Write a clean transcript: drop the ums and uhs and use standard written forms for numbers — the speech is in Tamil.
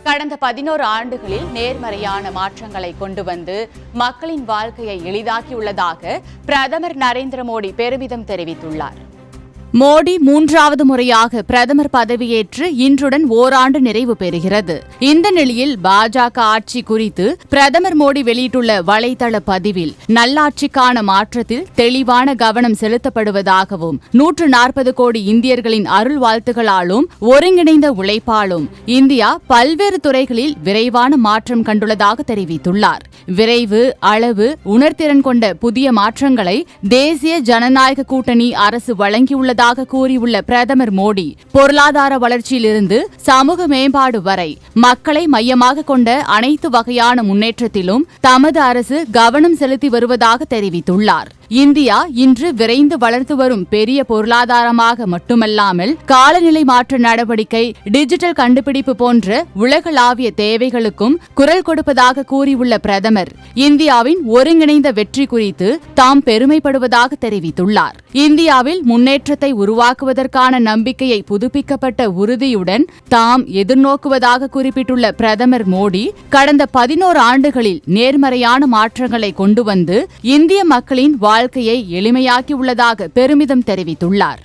கடந்த 11 ஆண்டுகளில் நேர்மறையான மாற்றங்களை கொண்டு வந்து மக்களின் வாழ்க்கையை எளிதாக்கியுள்ளதாக பிரதமர் நரேந்திர மோடி பெருமிதம் தெரிவித்துள்ளார். மோடி 3வது முறையாக பிரதமர் பதவியேற்று இன்றுடன் ஓராண்டு நிறைவு பெறுகிறது. இந்த நிலையில் பாஜக ஆட்சி குறித்து பிரதமர் மோடி வெளியிட்டுள்ள வலைதள பதிவில் நல்லாட்சிக்கான மாற்றத்தில் தெளிவான கவனம் செலுத்தப்படுவதாகவும் 140 கோடி இந்தியர்களின் அருள் வாழ்த்துகளாலும் ஒருங்கிணைந்த உழைப்பாலும் இந்தியா பல்வேறு துறைகளில் விரைவான மாற்றம் கண்டுள்ளதாக தெரிவித்துள்ளார். விரைவு, அளவு, உணர்திறன் கொண்ட புதிய மாற்றங்களை தேசிய ஜனநாயக கூட்டணி அரசு வழங்கியுள்ளதாக கூறியுள்ள பிரதமர் மோடி, பொருளாதார வளர்ச்சியிலிருந்து சமூக மேம்பாடு வரை மக்களை மையமாக கொண்ட அனைத்து வகையான முன்னேற்றத்திலும் தமது அரசு கவனம் செலுத்தி வருவதாக தெரிவித்துள்ளார். இந்தியா இன்று விரைந்து வளர்ந்து வரும் பெரிய பொருளாதாரமாக மட்டுமல்லாமல் காலநிலை மாற்ற நடவடிக்கை, டிஜிட்டல் கண்டுபிடிப்பு போன்ற உலகளாவிய தேவைகளுக்கும் குரல் கொடுப்பதாக கூறியுள்ள பிரதமர், இந்தியாவின் ஒருங்கிணைந்த வெற்றி குறித்து தாம் பெருமைப்படுவதாக தெரிவித்துள்ளார். இந்தியாவில் முன்னேற்றத்தை உருவாக்குவதற்கான நம்பிக்கையை புதுப்பிக்கப்பட்ட உறுதியுடன் தாம் எதிர்நோக்குவதாக குறிப்பிட்டுள்ள பிரதமர் மோடி, கடந்த 11 ஆண்டுகளில் நேர்மறையான மாற்றங்களை கொண்டு வந்து இந்திய மக்களின் வாழ்க்கையை எளிமையாக்கியுள்ளதாக பெருமிதம் தெரிவித்துள்ளார்.